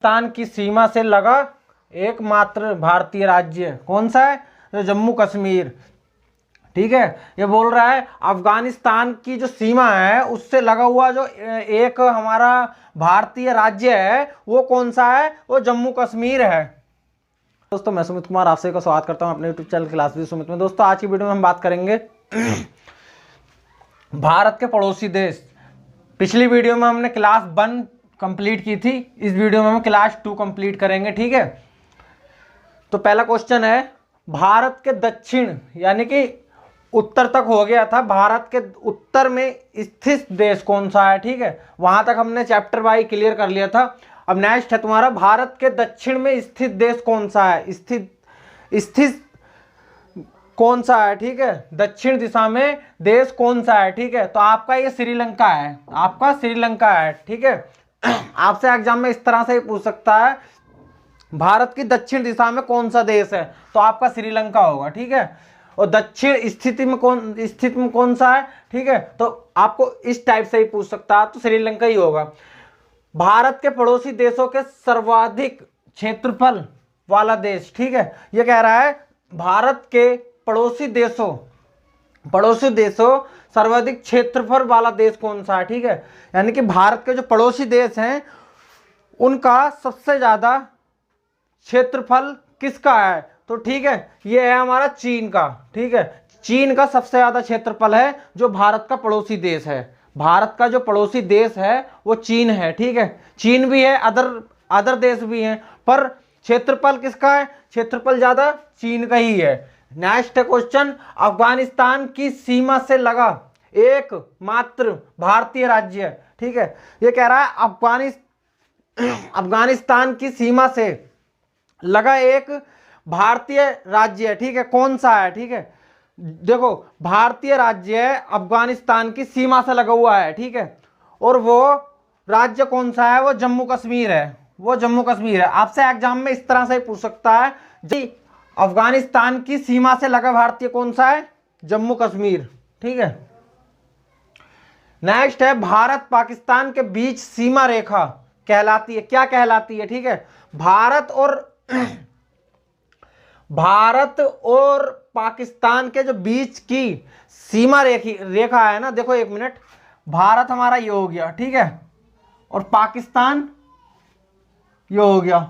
पाकिस्तान की सीमा से लगा एकमात्र भारतीय राज्य कौन सा है? तो जम्मू कश्मीर। ठीक है, ये बोल रहा है अफगानिस्तान की जो सीमा है उससे लगा हुआ जो एक हमारा भारतीय राज्य है वो कौन सा है? वो जम्मू कश्मीर है। दोस्तों मैं सुमित कुमार आपसे का स्वागत करता हूं अपने YouTube channel class with Sumit में। दोस्तों आज की वीडियो में हम बात करेंगे भारत के पड़ोसी देश। पिछली वीडियो में हमने क्लास 1 कंप्लीट की थी, इस वीडियो में हम क्लास 2 कंप्लीट करेंगे। ठीक है, तो पहला क्वेश्चन है भारत के दक्षिण यानी कि उत्तर तक हो गया था, भारत के उत्तर में स्थित देश कौन सा है? ठीक है, वहां तक हमने चैप्टर वाइज क्लियर कर लिया था। अब नेक्स्ट है तुम्हारा भारत के दक्षिण में स्थित देश कौन सा है? स्थित कौन सा है? ठीक है, दक्षिण दिशा में देश कौन सा है? ठीक है, तो आपका ये श्रीलंका है, आपका श्रीलंका है। ठीक है, आपसे एग्जाम में इस तरह से ही पूछ सकता है भारत की दक्षिण दिशा में कौन सा देश है, तो आपका श्रीलंका होगा। ठीक है, और दक्षिण स्थिति में कौन सा है? ठीक है, तो आपको इस टाइप से ही पूछ सकता है, तो श्रीलंका ही होगा। भारत के पड़ोसी देशों के सर्वाधिक क्षेत्रफल वाला देश। ठीक है, ये कह रहा है भारत के पड़ोसी देशों सर्वाधिक क्षेत्रफल वाला देश कौन सा है? ठीक है, यानी कि भारत के जो पड़ोसी देश हैं उनका सबसे ज्यादा क्षेत्रफल किसका है? तो ठीक है, ये है हमारा चीन का। ठीक है, चीन का सबसे ज्यादा क्षेत्रफल है जो भारत का पड़ोसी देश है। भारत का जो पड़ोसी देश है वो चीन है। ठीक है, चीन भी है, अदर देश भी हैं, पर क्षेत्रफल किसका है? क्षेत्रफल ज्यादा चीन का ही है। नेक्स्ट क्वेश्चन, अफगानिस्तान की सीमा से लगा एकमात्र भारतीय राज्य। ठीक है, ये कह रहा है अफगानिस्तान की सीमा से लगा एक भारतीय राज्य है। ठीक है, कौन सा है? ठीक है, देखो भारतीय राज्य है, अफगानिस्तान की सीमा से लगा हुआ है। ठीक है, और वो राज्य कौन सा है? वो जम्मू कश्मीर है, वो जम्मू कश्मीर है। आपसे एग्जाम में इस तरह से पूछ सकता है जी अफगानिस्तान की सीमा से लगा भारतीय कौन सा है? जम्मू कश्मीर। ठीक है, नेक्स्ट है भारत पाकिस्तान के बीच सीमा रेखा कहलाती है, क्या कहलाती है? ठीक है, भारत और पाकिस्तान के जो बीच की सीमा रेखा है ना, देखो एक मिनट, भारत हमारा ये हो गया। ठीक है, और पाकिस्तान ये हो गया।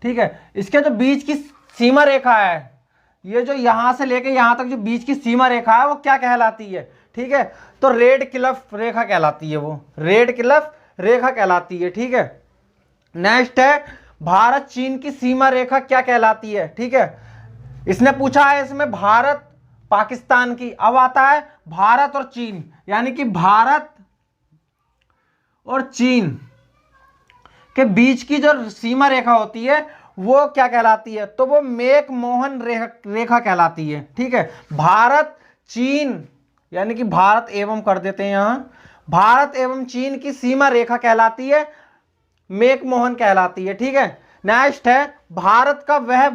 ठीक है, इसके जो बीच की सीमा रेखा है, ये जो यहां से लेके यहां तक जो बीच की सीमा रेखा है वो क्या कहलाती है? ठीक है, तो रेड क्लिफ रेखा कहलाती है, वो रेड क्लिफ रेखा कहलाती है। ठीक है, नेक्स्ट है भारत चीन की सीमा रेखा क्या कहलाती है? ठीक है, इसने पूछा है इसमें भारत पाकिस्तान की। अब आता है भारत और चीन, यानी कि भारत और चीन के बीच की जो सीमा रेखा होती है वो क्या कहलाती है? तो वो मैकमोहन रेखा कहलाती है। ठीक है, भारत चीन यानी कि भारत एवं कर देते हैं यहां, भारत एवं चीन की सीमा रेखा कहलाती है मैकमोहन कहलाती है। ठीक है, नेक्स्ट है भारत का वह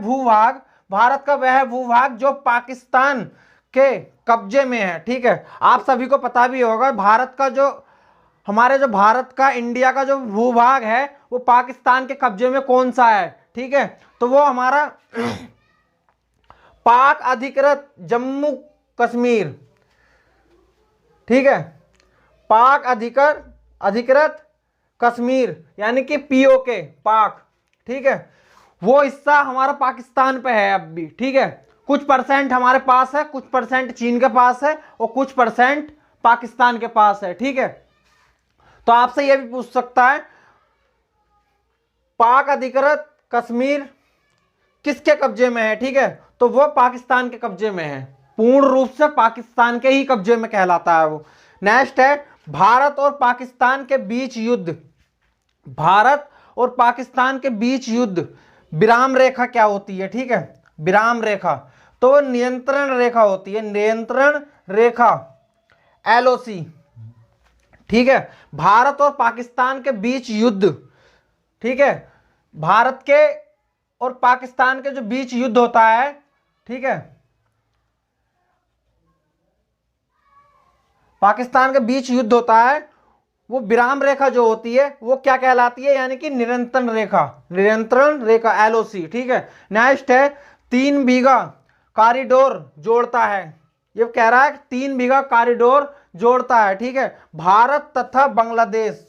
भूभाग जो पाकिस्तान के कब्जे में है। ठीक है, आप सभी को पता भी होगा भारत का इंडिया का जो भूभाग है वो पाकिस्तान के कब्जे में कौन सा है? ठीक है, तो वो हमारा पाक अधिकृत जम्मू कश्मीर। ठीक है, पाक अधिकृत कश्मीर यानी कि पीओके पाक। ठीक है, वो हिस्सा हमारा पाकिस्तान पे है अब भी। ठीक है, कुछ परसेंट हमारे पास है, कुछ परसेंट चीन के पास है और कुछ परसेंट पाकिस्तान के पास है। ठीक है, तो आपसे यह भी पूछ सकता है पाक अधिकृत कश्मीर किसके कब्जे में है? ठीक है, तो वो पाकिस्तान के कब्जे में है, पूर्ण रूप से पाकिस्तान के ही कब्जे में कहलाता है वो। नेक्स्ट है भारत और पाकिस्तान के बीच युद्ध विराम रेखा क्या होती है? ठीक है, विराम रेखा तो वो नियंत्रण रेखा होती है, नियंत्रण रेखा LOC। ठीक है, भारत और पाकिस्तान के बीच युद्ध, ठीक है, भारत के और पाकिस्तान के जो बीच युद्ध होता है, ठीक है, पाकिस्तान के बीच युद्ध होता है वो विराम रेखा जो होती है वो क्या कहलाती है, यानी कि नियंत्रण रेखा, नियंत्रण रेखा LOC। ठीक है, नेक्स्ट है 3 बीघा कॉरिडोर जोड़ता है। ये कह रहा है कि 3 बीघा कॉरिडोर जोड़ता है। ठीक है, भारत तथा बांग्लादेश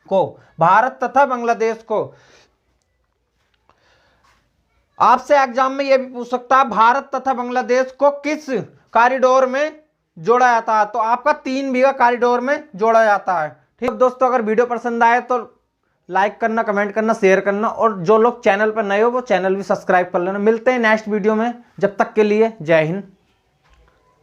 को, भारत तथा बांग्लादेश को। आपसे एग्जाम में यह भी पूछ सकता है भारत तथा बांग्लादेश को किस कॉरिडोर में जोड़ा जाता है, तो आपका 3 बीघा कॉरिडोर में जोड़ा जाता है। ठीक है दोस्तों, अगर वीडियो पसंद आए तो लाइक करना, कमेंट करना, शेयर करना, और जो लोग चैनल पर नए हो वो चैनल भी सब्सक्राइब कर लेना। मिलते हैं नेक्स्ट वीडियो में, जब तक के लिए जय हिंद।